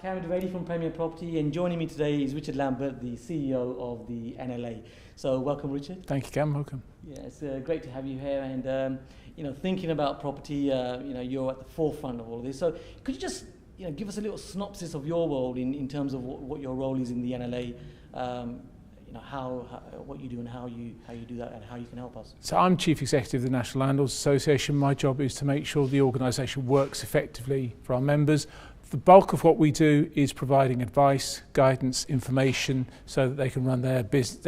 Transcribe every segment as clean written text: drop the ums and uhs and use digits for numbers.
Cam Dovedi from Premier Property, and joining me today is Richard Lambert, the CEO of the NLA. So welcome, Richard. Thank you, Cam. Welcome. Yeah, it's great to have you here. And thinking about property, you're at the forefront of all of this. So could you just give us a little synopsis of your role in terms of what your role is in the NLA? What you do and how you do that and how you can help us. So I'm Chief Executive of the National Landlords Association. My job is to make sure the organisation works effectively for our members. The bulk of what we do is providing advice, guidance, information so that they can run their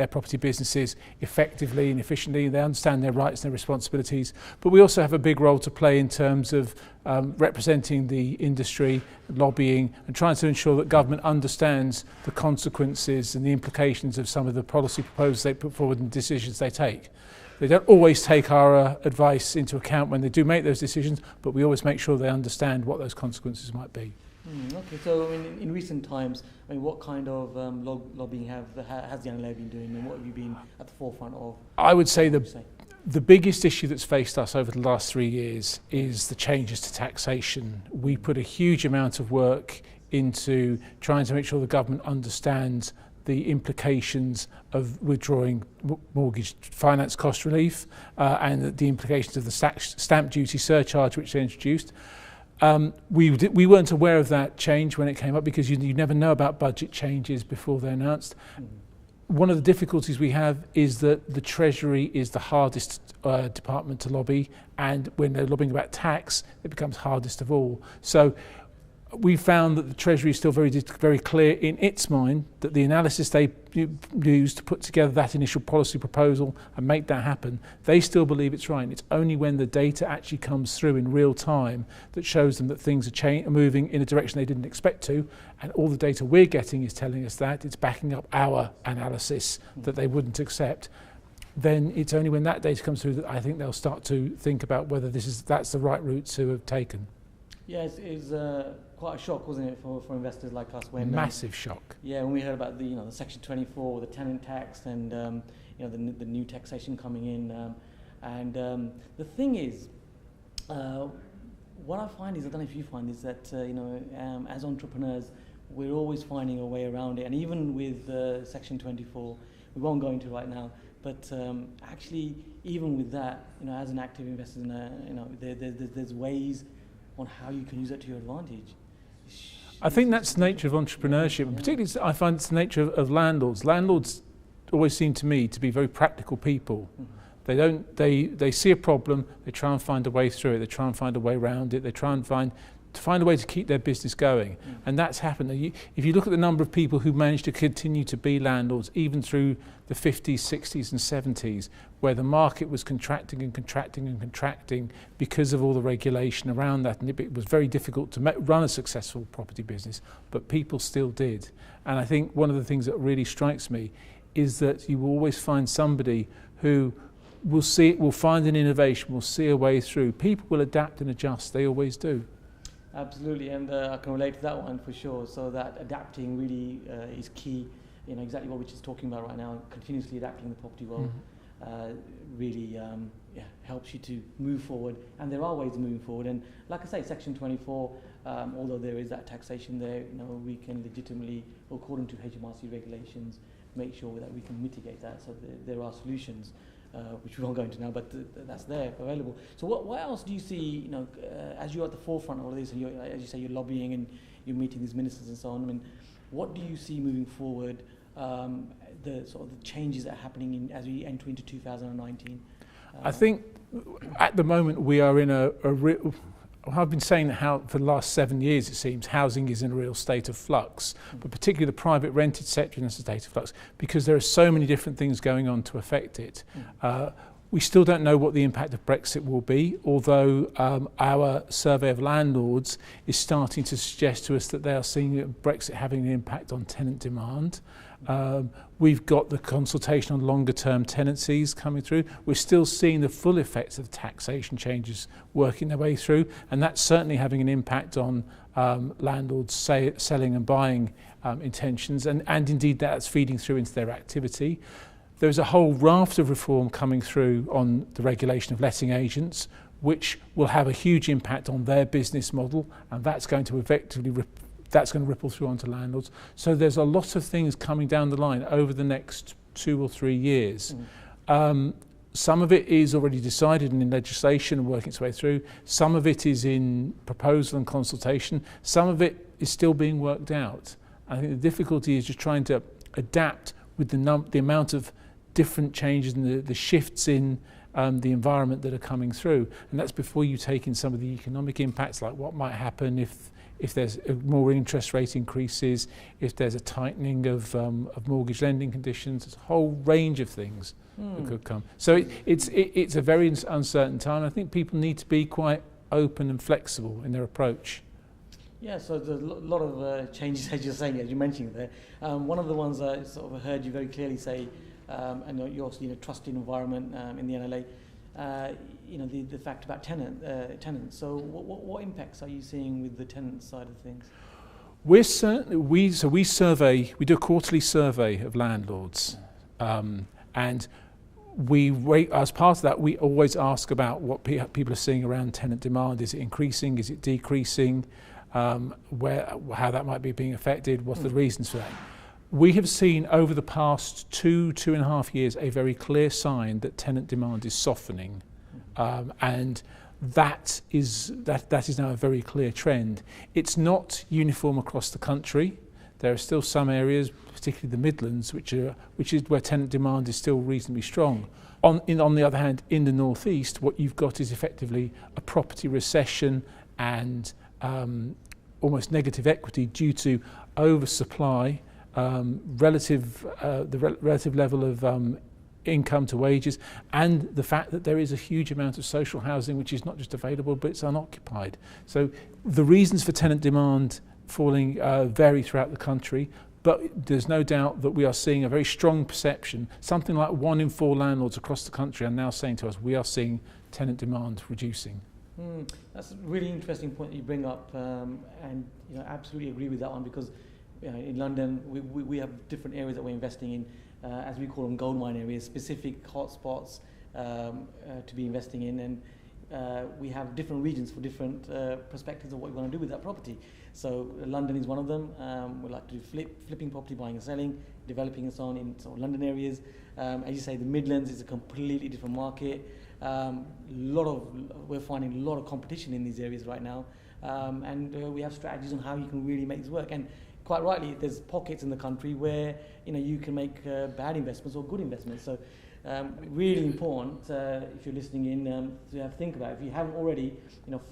property businesses effectively and efficiently. They understand their rights and their responsibilities. But we also have a big role to play in terms of representing the industry, lobbying, and trying to ensure that government understands the consequences and the implications of some of the policy proposals they put forward and decisions they take. They don't always take our advice into account when they do make those decisions, but we always make sure they understand what those consequences might be. Okay, so in recent times, what kind of lobbying has the NLA been doing, and what have you been at the forefront of? I would say the biggest issue that's faced us over the last 3 years is the changes to taxation. We put a huge amount of work into trying to make sure the government understands the implications of withdrawing mortgage finance cost relief and the implications of the stamp duty surcharge which they introduced. We weren't aware of that change when it came up because you never know about budget changes before they're announced. One of the difficulties we have is that the Treasury is the hardest department to lobby, and when they're lobbying about tax, it becomes hardest of all. So we found that the Treasury is still very clear in its mind that the analysis they used to put together that initial policy proposal and make that happen, they still believe it's right. It's only when the data actually comes through in real time that shows them that things are moving in a direction they didn't expect to, and all the data we're getting is telling us that it's backing up our analysis that they wouldn't accept. Then it's only when that data comes through that I think they'll start to think about whether that's the right route to have taken. Yes, it's quite a shock, wasn't it, for investors like us when massive shock. Yeah, when we heard about the Section 24, the tenant tax, and the new taxation coming in, the thing is, what I find is, I don't know if you find, is that as entrepreneurs, we're always finding a way around it, and even with Section 24, we won't go into right now. But actually, even with that, as an active investor, there's ways on how you can use it to your advantage. I think that's the nature of entrepreneurship, and particularly I find it's the nature of landlords. Landlords always seem to me to be very practical people. They see a problem, they try and find a way through it, they try and find a way around it, they try and find a way to keep their business going. And that's happened. If you look at the number of people who managed to continue to be landlords even through the 50s, 60s and 70s, where the market was contracting and contracting and contracting because of all the regulation around that, and it was very difficult to run a successful property business, but people still did. And I think one of the things that really strikes me is that you will always find somebody who will find an innovation, will see a way through. People will adapt and adjust, they always do. Absolutely, and I can relate to that one for sure. So that adapting really is key. Exactly what we're just talking about right now. Continuously adapting the property world really helps you to move forward. And there are ways of moving forward. And like I say, Section 24, although there is that taxation there, we can legitimately, according to HMRC regulations, make sure that we can mitigate that. So there are solutions. Which we won't go into now, but that's there, available. So what else do you see, as you're at the forefront of all this, and as you say, you're lobbying and you're meeting these ministers and so on, what do you see moving forward, the sort of the changes that are happening as we enter into 2019? I think at the moment we are in a real... I've been saying that for the last 7 years, it seems, housing is in a real state of flux, but particularly the private rented sector is in a state of flux because there are so many different things going on to affect it. We still don't know what the impact of Brexit will be, although our survey of landlords is starting to suggest to us that they are seeing Brexit having an impact on tenant demand. We've got the consultation on longer term tenancies coming through. We're still seeing the full effects of the taxation changes working their way through, and that's certainly having an impact on landlords selling and buying intentions, and indeed that's feeding through into their activity. There's a whole raft of reform coming through on the regulation of letting agents, which will have a huge impact on their business model, and that's going to effectively that's going to ripple through onto landlords. So there's a lot of things coming down the line over the next 2 or 3 years. Some of it is already decided and in legislation and working its way through. Some of it is in proposal and consultation. Some of it is still being worked out. I think the difficulty is just trying to adapt with the amount of different changes and the shifts in the environment that are coming through. And that's before you take in some of the economic impacts, like what might happen if there's more interest rate increases, if there's a tightening of mortgage lending conditions. There's a whole range of things that could come. So it's a very uncertain time. I think people need to be quite open and flexible in their approach. Yeah, so there's a lot of changes, as you're saying, as you mentioned there. One of the ones I sort of heard you very clearly say, and you also trusted environment in the NLA. The fact about tenants. So what impacts are you seeing with the tenant side of things? We do a quarterly survey of landlords, and as part of that, we always ask about what people are seeing around tenant demand. Is it increasing? Is it decreasing? How that might be being affected? What's the reasons for that? We have seen over the past 2.5 years a very clear sign that tenant demand is softening, and that is now a very clear trend. It's not uniform across the country. There are still some areas, particularly the Midlands, which is where tenant demand is still reasonably strong. On the other hand, in the North East, what you've got is effectively a property recession and almost negative equity due to oversupply, the relative level of income to wages, and the fact that there is a huge amount of social housing which is not just available but it's unoccupied. So the reasons for tenant demand falling vary throughout the country, but there's no doubt that we are seeing a very strong perception. Something like 1 in 4 landlords across the country are now saying to us, we are seeing tenant demand reducing. That's a really interesting point that you bring up, and absolutely agree with that one, because in London we have different areas that we're investing in, as we call them Goldmine areas, specific hotspots to be investing in, and we have different regions for different perspectives of what we want to do with that property. So London is one of them. We like to do flipping property, buying and selling, developing and so on in sort of London areas. As you say, the Midlands is a completely different market. We're finding a lot of competition in these areas right now, and we have strategies on how you can really make this work. And quite rightly, there's pockets in the country where you can make bad investments or good investments. So really important, if you're listening in, to think about it. If you haven't already,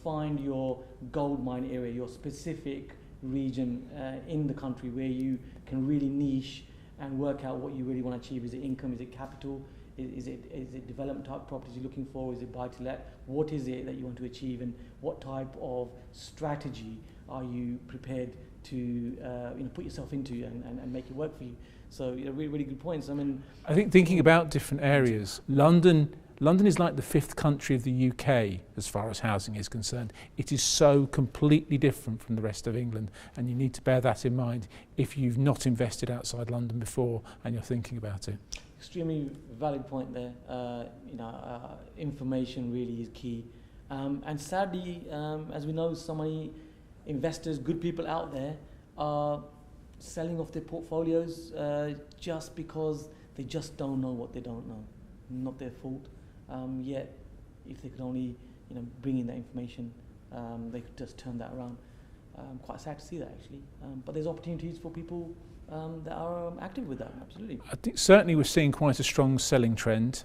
find your Goldmine area, your specific region in the country where you can really niche and work out what you really want to achieve. Is it income? Is it capital? Is it development type properties you're looking for? Is it buy to let? What is it that you want to achieve, and what type of strategy are you prepared to put yourself into and make it work for you? So really, really good points. I think thinking about different areas, London is like the 5th country of the UK as far as housing is concerned. It is so completely different from the rest of England, and you need to bear that in mind if you've not invested outside London before and you're thinking about it. Extremely valid point there. Information really is key, and sadly, as we know, so many investors, good people out there, are selling off their portfolios just because they just don't know what they don't know. Not their fault. Yet, if they could only bring in that information, they could just turn that around. Quite sad to see that, actually. But there's opportunities for people that are active with that, absolutely. I think certainly we're seeing quite a strong selling trend.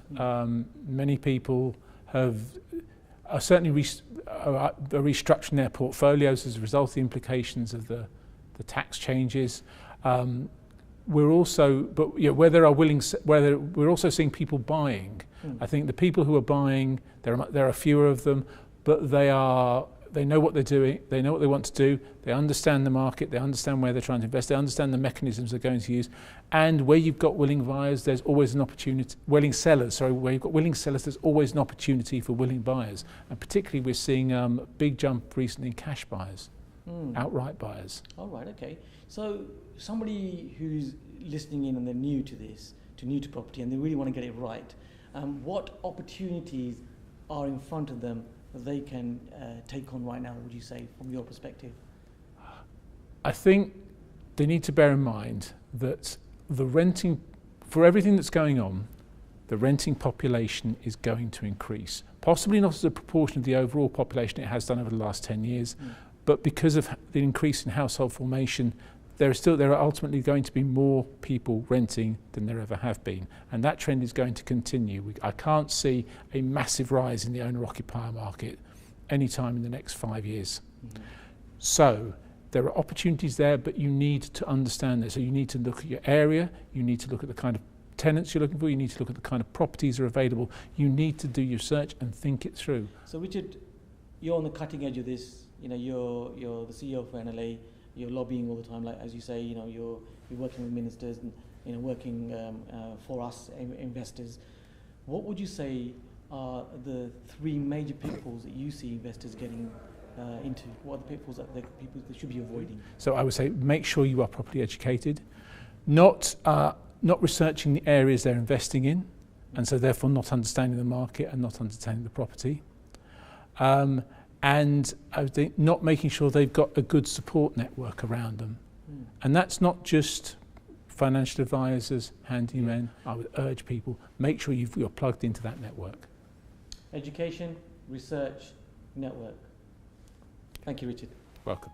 Many people are certainly restructuring their portfolios as a result of the implications of the tax changes. We're also, we're also seeing people buying. I think the people who are buying, there are fewer of them, but they know what they're doing, they know what they want to do, they understand the market, they understand where they're trying to invest, they understand the mechanisms they're going to use, and where you've got willing buyers, there's always an opportunity, where you've got willing sellers, there's always an opportunity for willing buyers. And particularly we're seeing a big jump recently in cash buyers, outright buyers. All right, okay. So somebody who's listening in and they're new to this, new to property, and they really want to get it right, what opportunities are in front of them that they can take on right now, would you say, from your perspective? I think they need to bear in mind that the renting, for everything that's going on, the renting population is going to increase. Possibly not as a proportion of the overall population it has done over the last 10 years, but because of the increase in household formation, there are ultimately going to be more people renting than there ever have been. And that trend is going to continue. I can't see a massive rise in the owner-occupier market anytime in the next 5 years. So there are opportunities there, but you need to understand this. So you need to look at your area, you need to look at the kind of tenants you're looking for, you need to look at the kind of properties that are available, you need to do your search and think it through. So Richard, you're on the cutting edge of this, you're the CEO for NLA, you're lobbying all the time, like as you say, you're working with ministers and working for us investors. What would you say are the 3 major pitfalls that you see investors getting into? What are the pitfalls that people should be avoiding? So I would say make sure you are properly educated, not researching the areas they're investing in, and so therefore not understanding the market and not understanding the property. And I think not making sure they've got a good support network around them. And that's not just financial advisors, handymen. I would urge people, make sure you're plugged into that network. Education, research, network. Thank you, Richard. Welcome.